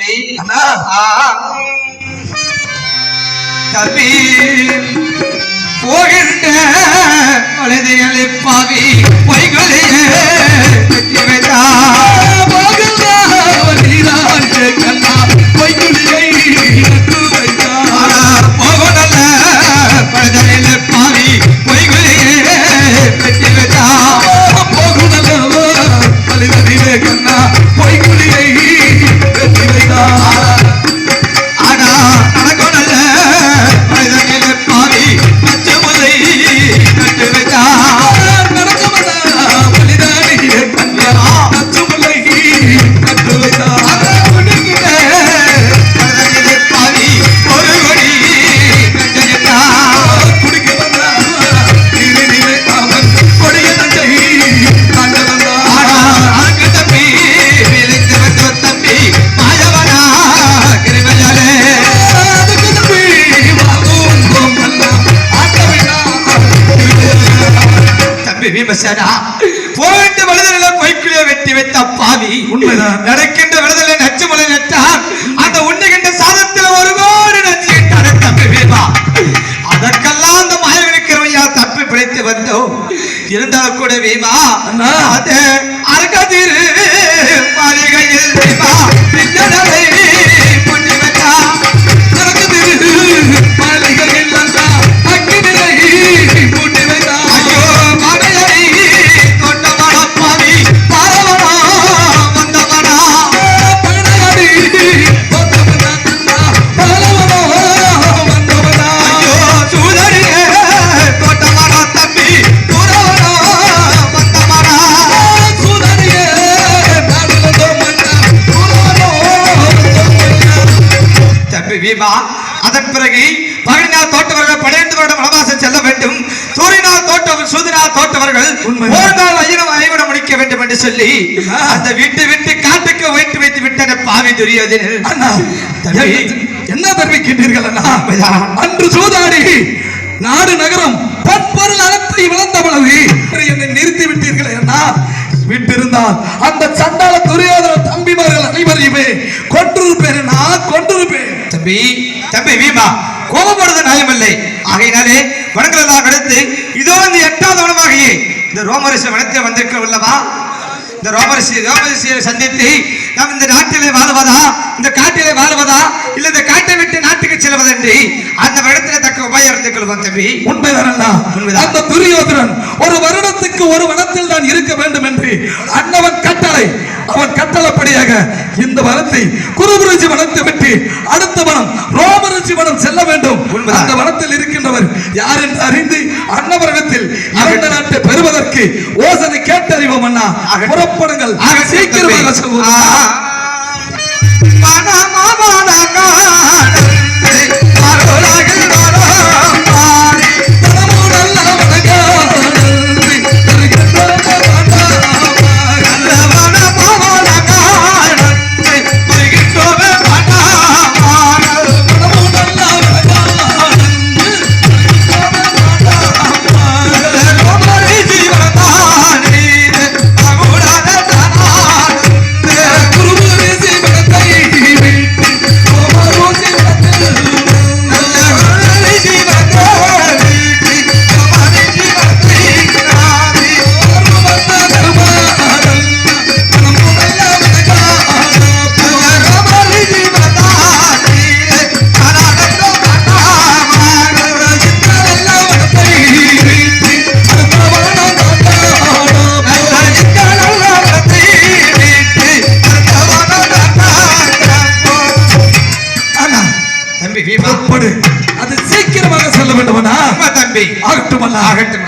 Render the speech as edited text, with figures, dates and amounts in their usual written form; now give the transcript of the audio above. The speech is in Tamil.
தம்பி தம்பி போகின்ற மனிதைகளை பாவி பொய்களையே வெற்றி வைத்தா கண்ணா பொய்குலியை போகல மனிதனை பாவி பொய்களையே வெற்றி வைத்தா போகுதல மனிதனிலே கண்ணா பொய்குலியை வெற்றி வைத்தா ஆனா நடக்கொடல மனிதனிலே பாவி பச்சமுலை கட்டு வைத்தா நடக்கமல மனிதனிலே கண்ணா பச்சமுலை கட்டு வைத்தா போகின்ற விடுதலை பொய்க்குளிய வெட்டி வைத்த பாவி உண்மைதான் நடக்கின்ற விடுதலை நச்சுமலை நட்டான் அந்த உண்ணுகின்ற சாதத்தில் ஒரு கோடி நஞ்சு தப்பி வேவா அதற்கெல்லாம் அந்த மாயவிக்கிறவையா தப்பி பிழைத்து வந்தோம் இருந்தால் கூட வேவா அது அரகதிரு மாளிகையில் வேவா பின்னடலை பொண்ணு வைத்தா அரகதிரு மாளிகையில் வந்தா அக்கி நிலை பொண்ணு வைத்தா ஐயோ மடையை தொட்டவனா பாவி பாரவனா வந்தவனா படையடி தொட்டவனா கண்ணா பாரவனா வந்தவனா ஐயோ சூதரியே தொட்டவனா தம்பி தூரவனா வந்தவனா சூதரியே நாடுலதோ மன்னா தூரவனா தம்பி வீமா அதன் பிறகு பகலினால் தோட்டவர்கள் 12 வருடம் வனவாசம் செல்ல வேண்டும் சூரியனால் தோட்டவர் சூதினால் தோட்டவர்கள் ஒரு நாள் ஐவனம் முடிக்க வேண்டும் என்று சொல்லி அந்த வீட்டு விட்டு காட்டுக்கு வைத்து விட்டன பாவி துரியோதனன் என்ன தெரிவிக்கின்றீர்கள் அண்ணா அன்று சூதாடி நாடு நகரம் பற்பொருள் அனைத்தை இழந்த பொழுது என்னை நிறுத்தி விட்டீர்களே அண்ணா விட்டிருந்தால் அந்த சண்டாள துரியோதன தம்பிமார்கள் அனைவரையுமே கொன்றிருப்பேன் நான் கொன்றிருப்பேன் தம்பி தம்பி வீமா கோபப்படுவது நியாயமில்லை ஆகையினாலே வனங்களெல்லாம் கடந்து இதோ இந்த 8வது வனமாகியே இந்த ரோமரிஷி வனத்தில் வந்திருக்கவில்லவா இந்த ரோமரிஷியை சந்தித்து நாம் இந்த நாட்டிலே வாழ்வதா இந்த காட்டிலே வாழ்வதா இல்ல இந்த காட்டை விட்டு நாட்டுக்கு செல்வதென்று அந்த வருடத்திலே தக்க உபாயம் இருந்து கொள்வோம் தம்பி உண்மைதான் அந்த துரியோதனன் ஒரு வருடத்துக்கு ஒரு வனத்தில் தான் இருக்க வேண்டும் என்று அண்ணவன் கட்டளை அவன் கட்டளைப்படியாக இந்த வனத்தை குருபுரிஜி வனத்தை விட்டு அடுத்த வனம் ரோமரிஷி வனம் செல்ல வேண்டும் அந்த வனத்தில் இருக்கின்றவர் யார் என்று அறிந்து அன்னவரிடத்தில் அரண்ட நாட்டை பெறுவதற்கு யோசனை கேட்டறிவோம் அண்ணா புறப்படுங்கள் சீக்கிரமாக சொல்வோம் அது சீக்கிரமாக செல்ல வேண்டும் தம்பி ஆகட்டும் ஆகட்டும்